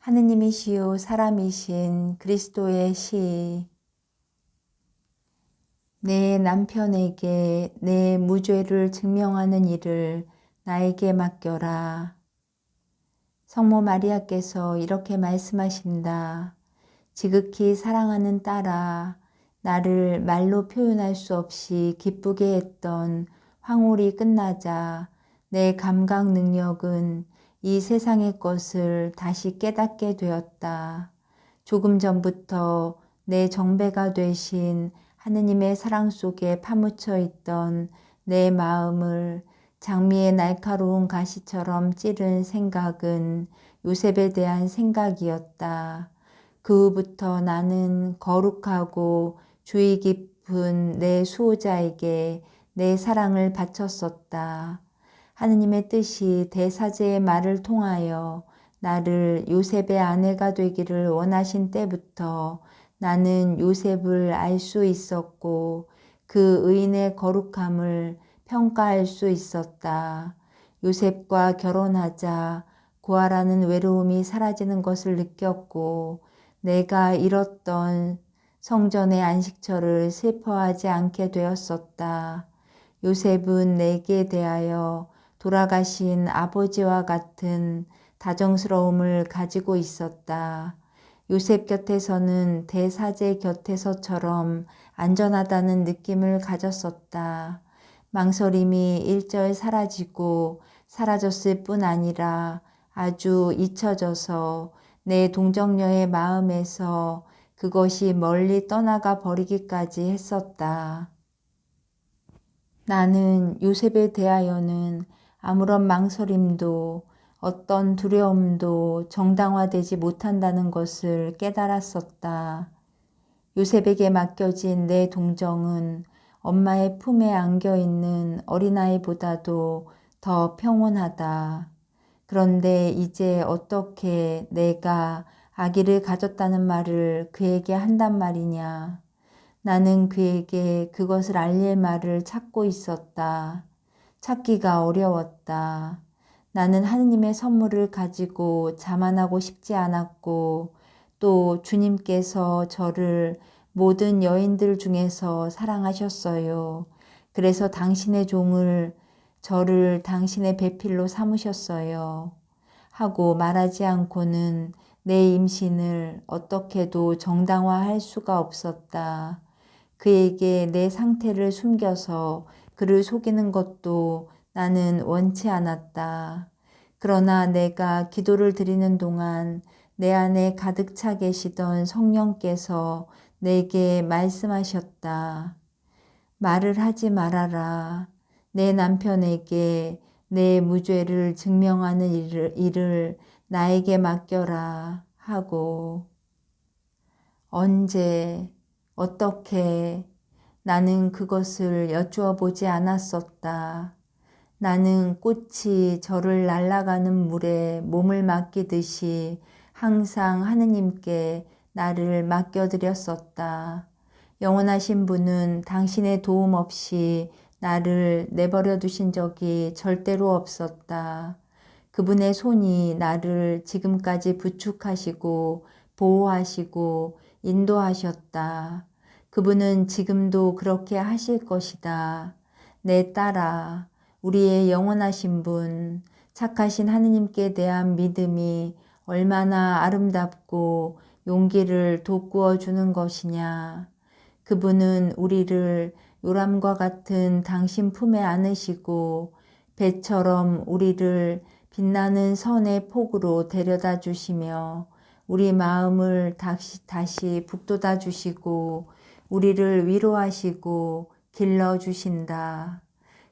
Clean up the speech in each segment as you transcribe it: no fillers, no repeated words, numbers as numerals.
하느님이시요 사람이신 그리스도의 시. 내 남편에게 내 무죄를 증명하는 일을 나에게 맡겨라. 성모 마리아께서 이렇게 말씀하신다. 지극히 사랑하는 딸아, 나를 말로 표현할 수 없이 기쁘게 했던 황홀이 끝나자 내 감각 능력은 이 세상의 것을 다시 깨닫게 되었다. 조금 전부터 내 정배가 되신 하느님의 사랑 속에 파묻혀 있던 내 마음을 장미의 날카로운 가시처럼 찌른 생각은 요셉에 대한 생각이었다. 그 후부터 나는 거룩하고 주의 깊은 내 수호자에게 내 사랑을 바쳤었다. 하느님의 뜻이 대사제의 말을 통하여 나를 요셉의 아내가 되기를 원하신 때부터 나는 요셉을 알 수 있었고 그 의인의 거룩함을 평가할 수 있었다. 요셉과 결혼하자 고아라는 외로움이 사라지는 것을 느꼈고 내가 잃었던 성전의 안식처를 슬퍼하지 않게 되었었다. 요셉은 내게 대하여 돌아가신 아버지와 같은 다정스러움을 가지고 있었다. 요셉 곁에서는 대사제 곁에서처럼 안전하다는 느낌을 가졌었다. 망설임이 일절 사라지고 사라졌을 뿐 아니라 아주 잊혀져서 내 동정녀의 마음에서 그것이 멀리 떠나가 버리기까지 했었다. 나는 요셉에 대하여는 아무런 망설임도 어떤 두려움도 정당화되지 못한다는 것을 깨달았었다. 요셉에게 맡겨진 내 동정은 엄마의 품에 안겨있는 어린아이보다도 더 평온하다. 그런데 이제 어떻게 내가 아기를 가졌다는 말을 그에게 한단 말이냐. 나는 그에게 그것을 알릴 말을 찾고 있었다. 찾기가 어려웠다. 나는 하느님의 선물을 가지고 자만하고 싶지 않았고 또 주님께서 저를 모든 여인들 중에서 사랑하셨어요. 그래서 당신의 종을 저를 당신의 배필로 삼으셨어요. 하고 말하지 않고는 내 임신을 어떻게도 정당화할 수가 없었다. 그에게 내 상태를 숨겨서 그를 속이는 것도 나는 원치 않았다. 그러나 내가 기도를 드리는 동안 내 안에 가득 차 계시던 성령께서 내게 말씀하셨다. 말을 하지 말아라. 내 남편에게 내 무죄를 증명하는 일을 나에게 맡겨라 하고. 언제 어떻게 나는 그것을 여쭈어 보지 않았었다. 나는 꽃이 저를 날아가는 물에 몸을 맡기듯이 항상 하느님께 나를 맡겨드렸었다. 영원하신 분은 당신의 도움 없이 나를 내버려 두신 적이 절대로 없었다. 그분의 손이 나를 지금까지 부축하시고 보호하시고 인도하셨다. 그분은 지금도 그렇게 하실 것이다. 내 딸아, 우리의 영원하신 분, 착하신 하느님께 대한 믿음이 얼마나 아름답고 용기를 돋구어 주는 것이냐. 그분은 우리를 요람과 같은 당신 품에 안으시고 배처럼 우리를 빛나는 선의 폭으로 데려다 주시며 우리 마음을 다시 북돋아 주시고 우리를 위로하시고 길러 주신다.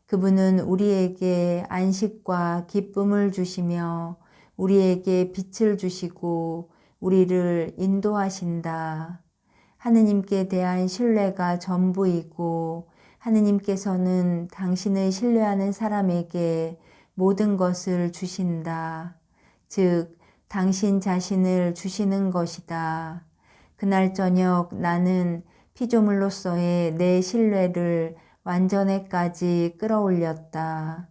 그분은 우리에게 안식과 기쁨을 주시며 우리에게 빛을 주시고 우리를 인도하신다. 하느님께 대한 신뢰가 전부이고 하느님께서는 당신을 신뢰하는 사람에게 모든 것을 주신다. 즉, 당신 자신을 주시는 것이다. 그날 저녁 나는 피조물로서의 내 신뢰를 완전에까지 끌어올렸다.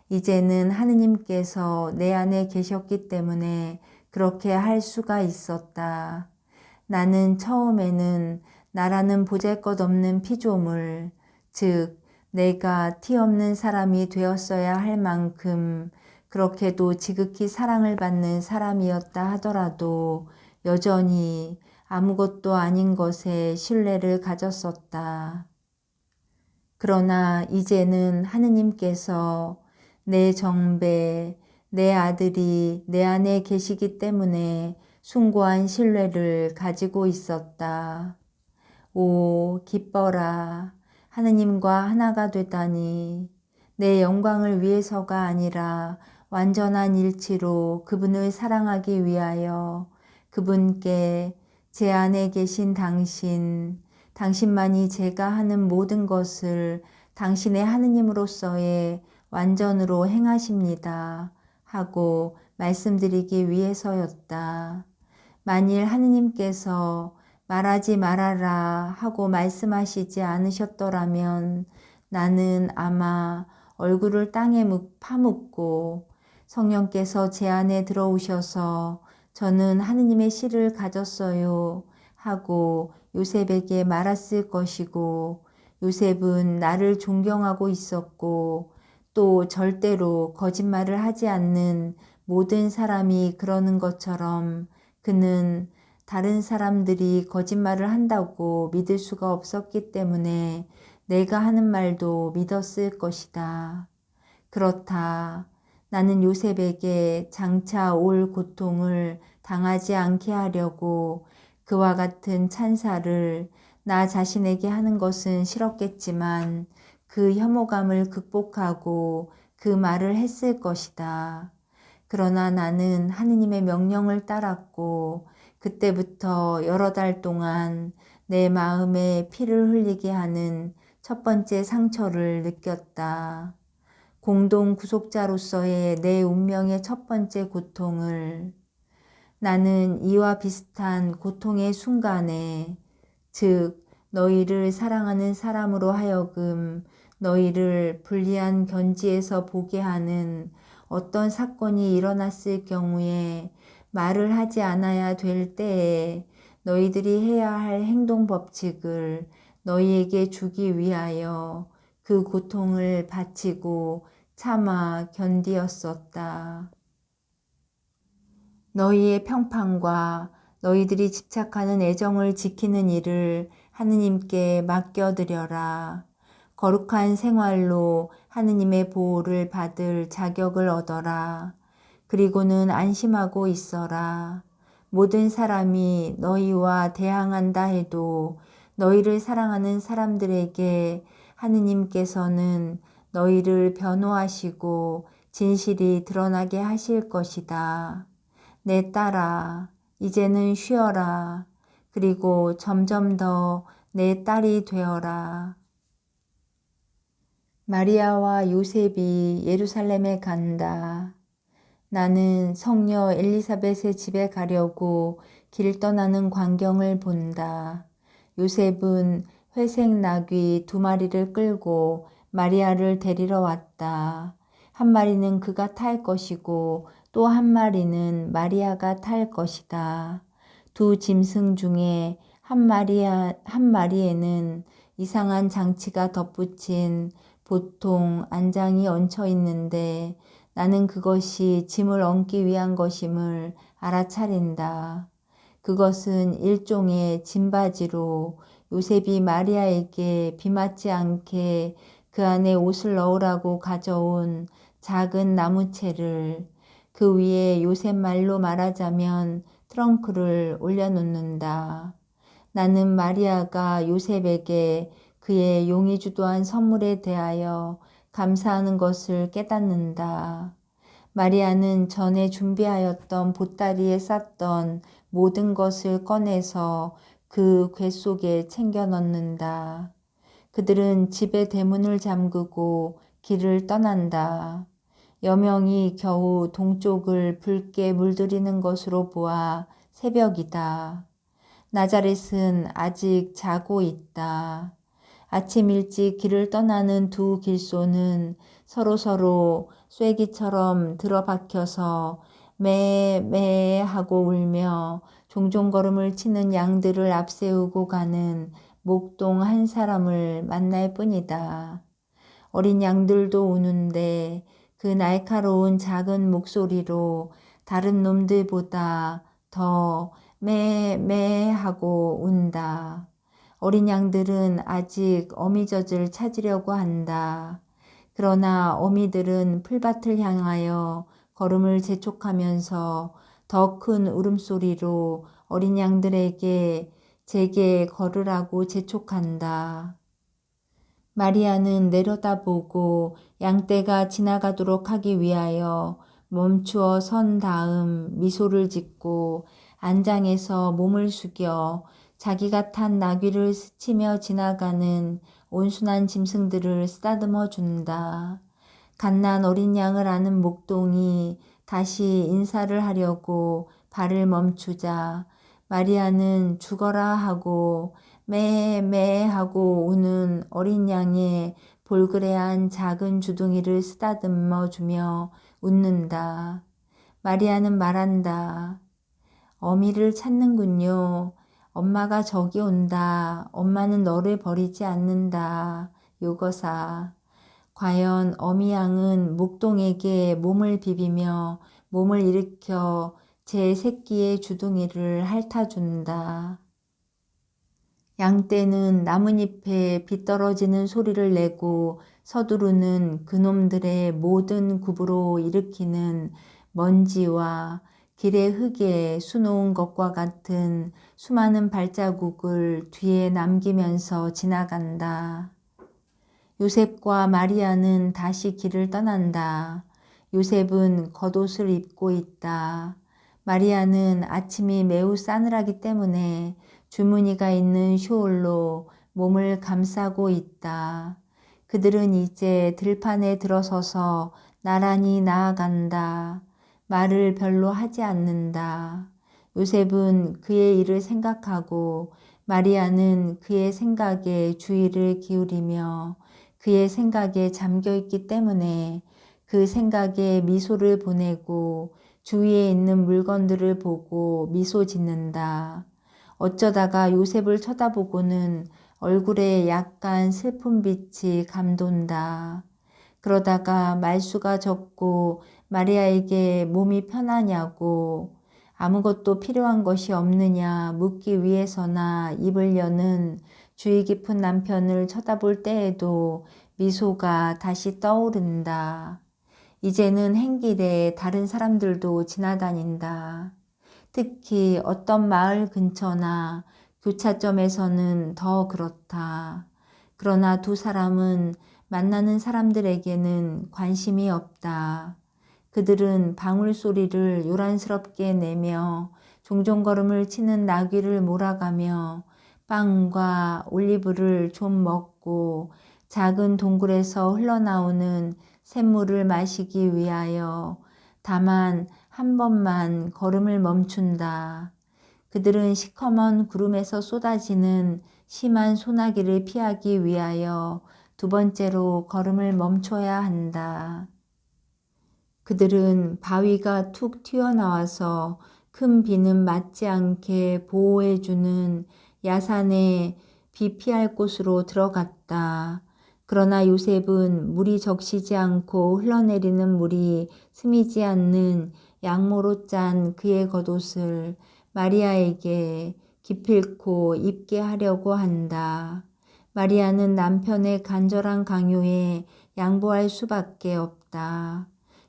이제는 하느님께서 내 안에 계셨기 때문에 그렇게 할 수가 있었다. 나는 처음에는 나라는 보잘것없는 피조물, 즉 내가 티 없는 사람이 되었어야 할 만큼 그렇게도 지극히 사랑을 받는 사람이었다 하더라도 여전히 아무것도 아닌 것에 신뢰를 가졌었다. 그러나 이제는 하느님께서 내 정배, 내 아들이 내 안에 계시기 때문에 숭고한 신뢰를 가지고 있었다. 오, 기뻐라. 하느님과 하나가 되다니. 내 영광을 위해서가 아니라 완전한 일치로 그분을 사랑하기 위하여 그분께 제 안에 계신 당신만이 제가 하는 모든 것을 당신의 하느님으로서의 완전으로 행하십니다. 하고 말씀드리기 위해서였다. 만일 하느님께서 말하지 말아라 하고 말씀하시지 않으셨더라면 나는 아마 얼굴을 땅에 파묻고 성령께서 제 안에 들어오셔서 저는 하느님의 씨를 가졌어요 하고 요셉에게 말했을 것이고 요셉은 나를 존경하고 있었고 또 절대로 거짓말을 하지 않는 모든 사람이 그러는 것처럼 그는 다른 사람들이 거짓말을 한다고 믿을 수가 없었기 때문에 내가 하는 말도 믿었을 것이다. 그렇다. 나는 요셉에게 장차 올 고통을 당하지 않게 하려고 그와 같은 찬사를 나 자신에게 하는 것은 싫었겠지만 그 혐오감을 극복하고 그 말을 했을 것이다. 그러나 나는 하느님의 명령을 따랐고 그때부터 여러 달 동안 내 마음에 피를 흘리게 하는 첫 번째 상처를 느꼈다. 공동 구속자로서의 내 운명의 첫 번째 고통을 나는 이와 비슷한 고통의 순간에 즉 너희를 사랑하는 사람으로 하여금 너희를 불리한 견지에서 보게 하는 어떤 사건이 일어났을 경우에 말을 하지 않아야 될 때에 너희들이 해야 할 행동 법칙을 너희에게 주기 위하여 그 고통을 바치고 참아 견디었었다. 너희의 평판과 너희들이 집착하는 애정을 지키는 일을 하느님께 맡겨드려라. 거룩한 생활로 하느님의 보호를 받을 자격을 얻어라. 그리고는 안심하고 있어라. 모든 사람이 너희와 대항한다 해도 너희를 사랑하는 사람들에게 하느님께서는 너희를 변호하시고 진실이 드러나게 하실 것이다. 내 딸아, 이제는 쉬어라. 그리고 점점 더 내 딸이 되어라. 마리아와 요셉이 예루살렘에 간다. 나는 성녀 엘리사벳의 집에 가려고 길 떠나는 광경을 본다. 요셉은 회색 나귀 2마리를 끌고 마리아를 데리러 왔다. 한 마리는 그가 탈 것이고 또 한 마리는 마리아가 탈 것이다. 2 짐승 중에 한 마리에는 이상한 장치가 덧붙인 보통 안장이 얹혀 있는데 나는 그것이 짐을 얹기 위한 것임을 알아차린다. 그것은 일종의 짐바지로 요셉이 마리아에게 비 맞지 않게 그 안에 옷을 넣으라고 가져온 작은 나무채를 그 위에 요셉 말로 말하자면 트렁크를 올려놓는다. 나는 마리아가 요셉에게 그의 용이 주도한 선물에 대하여 감사하는 것을 깨닫는다. 마리아는 전에 준비하였던 보따리에 쌌던 모든 것을 꺼내서 그 궤 속에 챙겨 넣는다. 그들은 집의 대문을 잠그고 길을 떠난다. 여명이 겨우 동쪽을 붉게 물들이는 것으로 보아 새벽이다. 나자렛은 아직 자고 있다. 아침 일찍 길을 떠나는 2 길소는 서로서로 쐐기처럼 들어박혀서 매 하고 울며 종종 걸음을 치는 양들을 앞세우고 가는 목동 한 사람을 만날 뿐이다. 어린 양들도 우는데 그 날카로운 작은 목소리로 다른 놈들보다 더 매 하고 운다. 어린 양들은 아직 어미젖을 찾으려고 한다. 그러나 어미들은 풀밭을 향하여 걸음을 재촉하면서 더 큰 울음소리로 어린 양들에게 제게 걸으라고 재촉한다. 마리아는 내려다보고 양떼가 지나가도록 하기 위하여 멈추어 선 다음 미소를 짓고 안장에서 몸을 숙여 자기가 탄 나귀를 스치며 지나가는 온순한 짐승들을 쓰다듬어 준다. 갓난 어린 양을 아는 목동이 다시 인사를 하려고 발을 멈추자 마리아는 죽어라 하고 매 하고 우는 어린 양의 볼그레한 작은 주둥이를 쓰다듬어 주며 웃는다. 마리아는 말한다. 어미를 찾는군요. 엄마가 저기 온다. 엄마는 너를 버리지 않는다. 요거사. 과연 어미 양은 목동에게 몸을 비비며 몸을 일으켜 제 새끼의 주둥이를 핥아준다. 양떼는 나뭇잎에 비 떨어지는 소리를 내고 서두르는 그놈들의 모든 굽으로 일으키는 먼지와 길의 흙에 수놓은 것과 같은 수많은 발자국을 뒤에 남기면서 지나간다. 요셉과 마리아는 다시 길을 떠난다. 요셉은 겉옷을 입고 있다. 마리아는 아침이 매우 싸늘하기 때문에 주머니가 있는 숄로 몸을 감싸고 있다. 그들은 이제 들판에 들어서서 나란히 나아간다. 말을 별로 하지 않는다. 요셉은 그의 일을 생각하고 마리아는 그의 생각에 주의를 기울이며 그의 생각에 잠겨있기 때문에 그 생각에 미소를 보내고 주위에 있는 물건들을 보고 미소 짓는다. 어쩌다가 요셉을 쳐다보고는 얼굴에 약간 슬픈 빛이 감돈다. 그러다가 말수가 적고 마리아에게 몸이 편하냐고 아무것도 필요한 것이 없느냐 묻기 위해서나 입을 여는 주의 깊은 남편을 쳐다볼 때에도 미소가 다시 떠오른다. 이제는 행길에 다른 사람들도 지나다닌다. 특히 어떤 마을 근처나 교차점에서는 더 그렇다. 그러나 두 사람은 만나는 사람들에게는 관심이 없다. 그들은 방울 소리를 요란스럽게 내며 종종 걸음을 치는 나귀를 몰아가며 빵과 올리브를 좀 먹고 작은 동굴에서 흘러나오는 샘물을 마시기 위하여 다만 한 번만 걸음을 멈춘다. 그들은 시커먼 구름에서 쏟아지는 심한 소나기를 피하기 위하여 두 번째로 걸음을 멈춰야 한다. 그들은 바위가 툭 튀어나와서 큰 비는 맞지 않게 보호해주는 야산에 비 피할 곳으로 들어갔다. 그러나 요셉은 물이 적시지 않고 흘러내리는 물이 스미지 않는 양모로 짠 그의 겉옷을 마리아에게 기필코 입게 하려고 한다. 마리아는 남편의 간절한 강요에 양보할 수밖에 없다.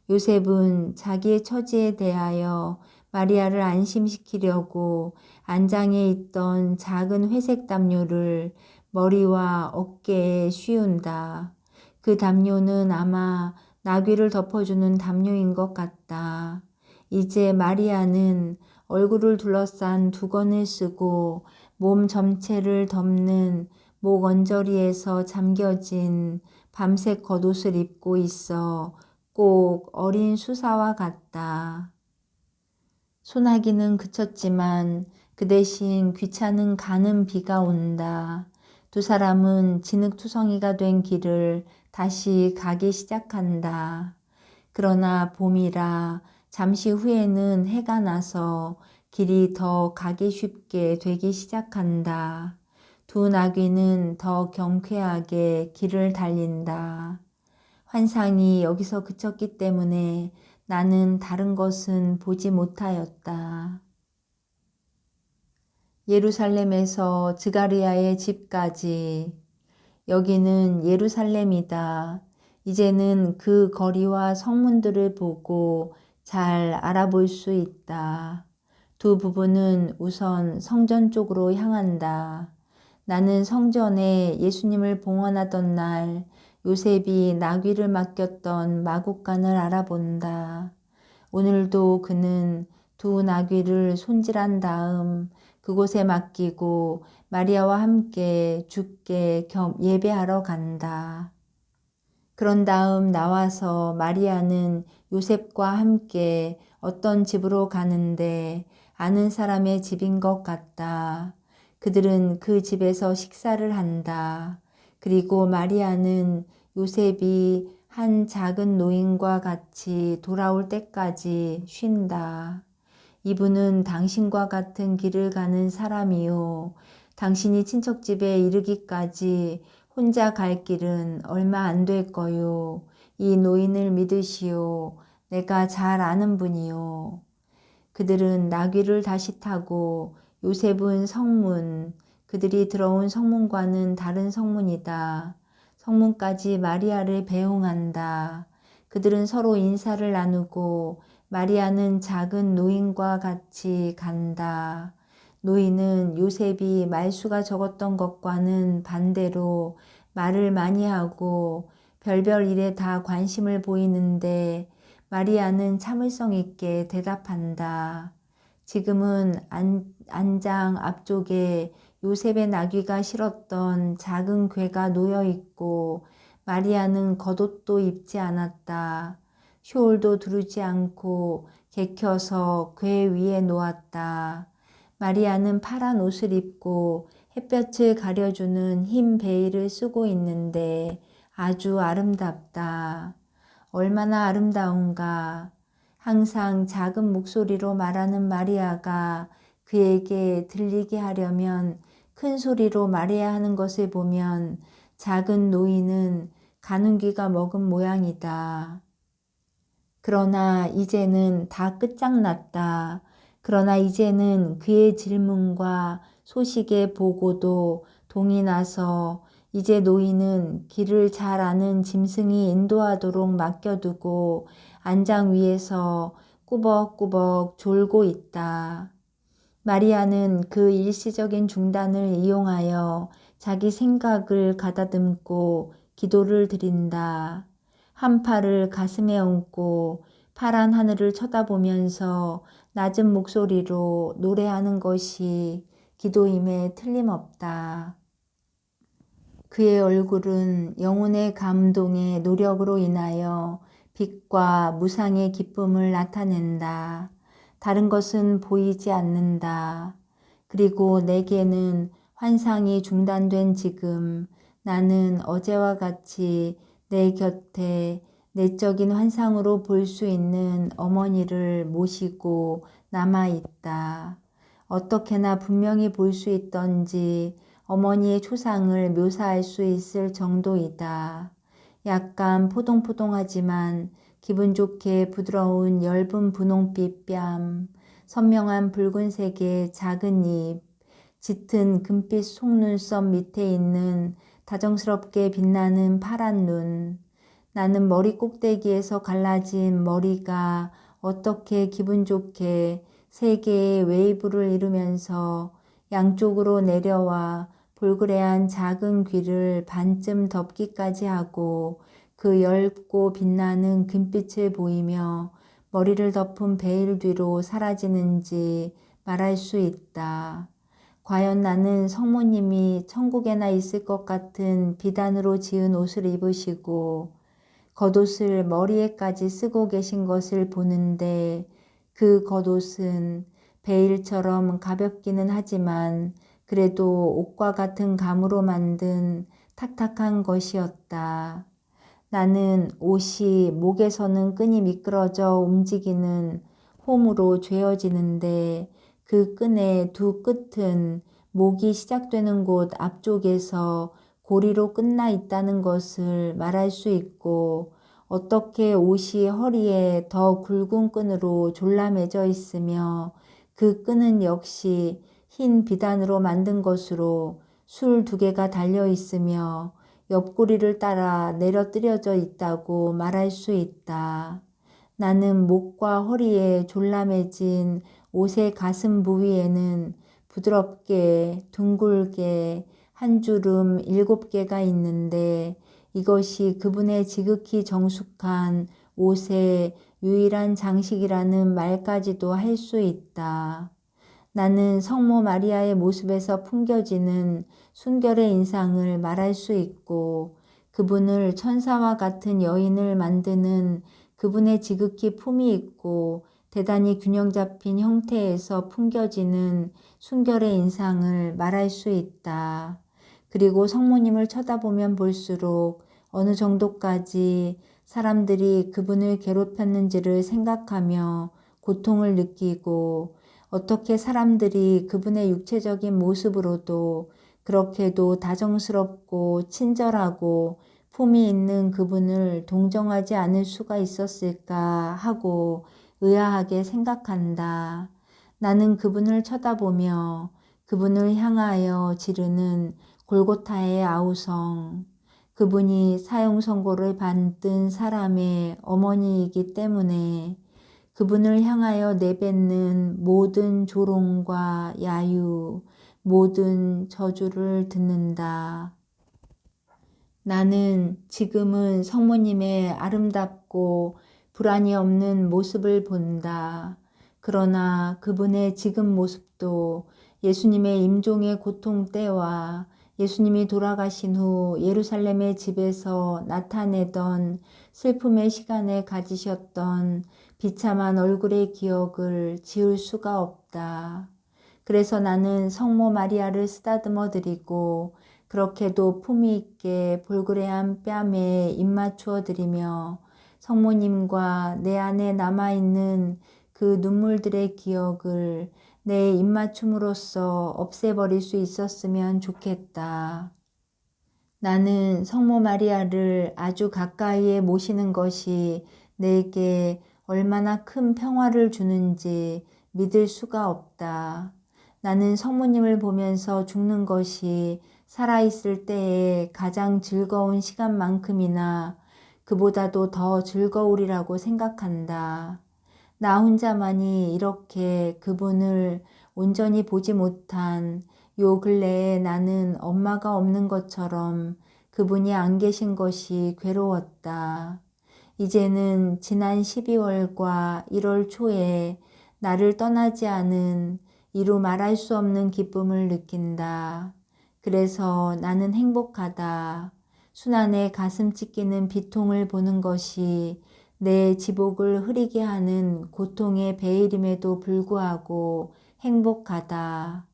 요셉은 자기의 처지에 대하여 마리아를 안심시키려고 안장에 있던 작은 회색 담요를 머리와 어깨에 씌운다. 그 담요는 아마 나귀를 덮어주는 담요인 것 같다. 이제 마리아는 얼굴을 둘러싼 두건을 쓰고 몸 전체를 덮는 목 언저리에서 잠겨진 밤색 겉옷을 입고 있어 꼭 어린 수사와 같다. 소나기는 그쳤지만 그 대신 귀찮은 가는 비가 온다. 두 사람은 진흙투성이가 된 길을 다시 가기 시작한다. 그러나 봄이라 잠시 후에는 해가 나서 길이 더 가기 쉽게 되기 시작한다. 두 나귀는 더 경쾌하게 길을 달린다. 환상이 여기서 그쳤기 때문에 나는 다른 것은 보지 못하였다. 예루살렘에서 드가리아의 집까지. 여기는 예루살렘이다. 이제는 그 거리와 성문들을 보고 잘 알아볼 수 있다. 두 부부는 우선 성전 쪽으로 향한다. 나는 성전에 예수님을 봉헌하던 날 요셉이 나귀를 맡겼던 마굿간을 알아본다. 오늘도 그는 두 나귀를 손질한 다음 그곳에 맡기고 마리아와 함께 주께 예배하러 간다. 그런 다음 나와서 마리아는 요셉과 함께 어떤 집으로 가는데 아는 사람의 집인 것 같다. 그들은 그 집에서 식사를 한다. 그리고 마리아는 요셉이 한 작은 노인과 같이 돌아올 때까지 쉰다. 이분은 당신과 같은 길을 가는 사람이요. 당신이 친척집에 이르기까지 혼자 갈 길은 얼마 안 될 거요. 이 노인을 믿으시오. 내가 잘 아는 분이요. 그들은 나귀를 다시 타고 요셉은 성문, 그들이 들어온 성문과는 다른 성문이다. 성문까지 마리아를 배웅한다. 그들은 서로 인사를 나누고 마리아는 작은 노인과 같이 간다. 노인은 요셉이 말수가 적었던 것과는 반대로 말을 많이 하고 별별 일에 다 관심을 보이는데 마리아는 참을성 있게 대답한다. 지금은 안장 앞쪽에 요셉의 나귀가 실었던 작은 궤가 놓여 있고 마리아는 겉옷도 입지 않았다. 숄도 두르지 않고 개켜서 궤 위에 놓았다. 마리아는 파란 옷을 입고 햇볕을 가려주는 흰 베일을 쓰고 있는데 아주 아름답다. 얼마나 아름다운가. 항상 작은 목소리로 말하는 마리아가 그에게 들리게 하려면 큰 소리로 말해야 하는 것을 보면 작은 노인은 가는귀가 먹은 모양이다. 그러나 이제는 다 끝장났다. 그러나 이제는 그의 질문과 소식의 보고도 동이 나서 이제 노인은 길을 잘 아는 짐승이 인도하도록 맡겨두고 안장 위에서 꾸벅꾸벅 졸고 있다. 마리아는 그 일시적인 중단을 이용하여 자기 생각을 가다듬고 기도를 드린다. 한 팔을 가슴에 얹고 파란 하늘을 쳐다보면서 낮은 목소리로 노래하는 것이 기도임에 틀림없다. 그의 얼굴은 영혼의 감동의 노력으로 인하여 빛과 무상의 기쁨을 나타낸다. 다른 것은 보이지 않는다. 그리고 내게는 환상이 중단된 지금 나는 어제와 같이 내 곁에 내적인 환상으로 볼 수 있는 어머니를 모시고 남아있다. 어떻게나 분명히 볼 수 있던지 어머니의 초상을 묘사할 수 있을 정도이다. 약간 포동포동하지만 기분 좋게 부드러운 엷은 분홍빛 뺨, 선명한 붉은색의 작은 입, 짙은 금빛 속눈썹 밑에 있는 다정스럽게 빛나는 파란 눈. 나는 머리 꼭대기에서 갈라진 머리가 어떻게 기분 좋게 세 개의 웨이브를 이루면서 양쪽으로 내려와 볼그레한 작은 귀를 반쯤 덮기까지 하고 그 엷고 빛나는 금빛을 보이며 머리를 덮은 베일 뒤로 사라지는지 말할 수 있다. 과연 나는 성모님이 천국에나 있을 것 같은 비단으로 지은 옷을 입으시고 겉옷을 머리에까지 쓰고 계신 것을 보는데 그 겉옷은 베일처럼 가볍기는 하지만 그래도 옷과 같은 감으로 만든 탁탁한 것이었다. 나는 옷이 목에서는 끈이 미끄러져 움직이는 홈으로 죄어지는데 그 끈의 두 끝은 목이 시작되는 곳 앞쪽에서 고리로 끝나 있다는 것을 말할 수 있고, 어떻게 옷이 허리에 더 굵은 끈으로 졸라매져 있으며 그 끈은 역시 흰 비단으로 만든 것으로 술 2개가 달려 있으며 옆구리를 따라 내려뜨려져 있다고 말할 수 있다. 나는 목과 허리에 졸라매진 옷의 가슴 부위에는 부드럽게 둥글게 한 주름 7개가 있는데, 이것이 그분의 지극히 정숙한 옷의 유일한 장식이라는 말까지도 할 수 있다. 나는 성모 마리아의 모습에서 풍겨지는 순결의 인상을 말할 수 있고, 그분을 천사와 같은 여인을 만드는 그분의 지극히 품이 있고 대단히 균형 잡힌 형태에서 풍겨지는 순결의 인상을 말할 수 있다. 그리고 성모님을 쳐다보면 볼수록 어느 정도까지 사람들이 그분을 괴롭혔는지를 생각하며 고통을 느끼고, 어떻게 사람들이 그분의 육체적인 모습으로도 그렇게도 다정스럽고 친절하고 품이 있는 그분을 동정하지 않을 수가 있었을까 하고 의아하게 생각한다. 나는 그분을 쳐다보며 그분을 향하여 지르는 골고타의 아우성, 그분이 사형 선고를 받은 사람의 어머니이기 때문에 그분을 향하여 내뱉는 모든 조롱과 야유, 모든 저주를 듣는다. 나는 지금은 성모님의 아름답고 불안이 없는 모습을 본다. 그러나 그분의 지금 모습도 예수님의 임종의 고통 때와 예수님이 돌아가신 후 예루살렘의 집에서 나타내던 슬픔의 시간에 가지셨던 비참한 얼굴의 기억을 지울 수가 없다. 그래서 나는 성모 마리아를 쓰다듬어 드리고 그렇게도 품위 있게 볼그레한 뺨에 입 맞추어 드리며 성모님과 내 안에 남아있는 그 눈물들의 기억을 내 입맞춤으로써 없애버릴 수 있었으면 좋겠다. 나는 성모 마리아를 아주 가까이에 모시는 것이 내게 얼마나 큰 평화를 주는지 믿을 수가 없다. 나는 성모님을 보면서 죽는 것이 살아있을 때의 가장 즐거운 시간만큼이나 그보다도 더 즐거우리라고 생각한다. 나 혼자만이 이렇게 그분을 온전히 보지 못한 요 근래에 나는 엄마가 없는 것처럼 그분이 안 계신 것이 괴로웠다. 이제는 지난 12월과 1월 초에 나를 떠나지 않은 이루 말할 수 없는 기쁨을 느낀다. 그래서 나는 행복하다. 순환의 가슴 찢기는 비통을 보는 것이 내 지복을 흐리게 하는 고통의 베일임에도 불구하고 행복하다.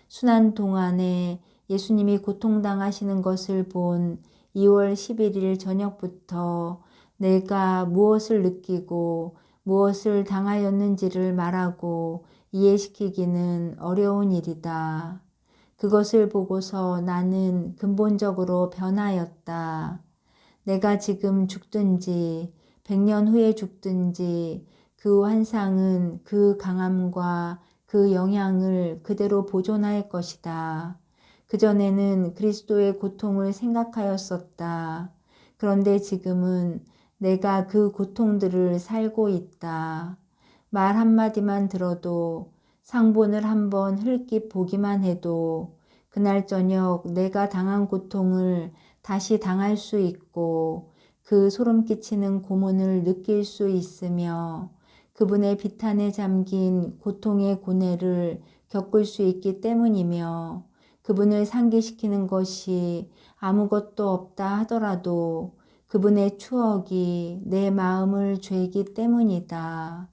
순환 동안에 예수님이 고통당하시는 것을 본 2월 11일 저녁부터 내가 무엇을 느끼고 무엇을 당하였는지를 말하고 이해시키기는 어려운 일이다. 그것을 보고서 나는 근본적으로 변하였다. 내가 지금 죽든지 100년 후에 죽든지 그 환상은 그 강함과 그 영향을 그대로 보존할 것이다. 그전에는 그리스도의 고통을 생각하였었다. 그런데 지금은 내가 그 고통들을 살고 있다. 말 한마디만 들어도, 상본을 한번 흘낏 보기만 해도 그날 저녁 내가 당한 고통을 다시 당할 수 있고 그 소름 끼치는 고문을 느낄 수 있으며 그분의 비탄에 잠긴 고통의 고뇌를 겪을 수 있기 때문이며, 그분을 상기시키는 것이 아무것도 없다 하더라도 그분의 추억이 내 마음을 죄기 때문이다.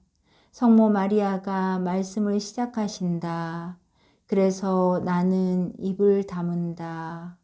성모 마리아가 말씀을 시작하신다. 그래서 나는 입을 다문다.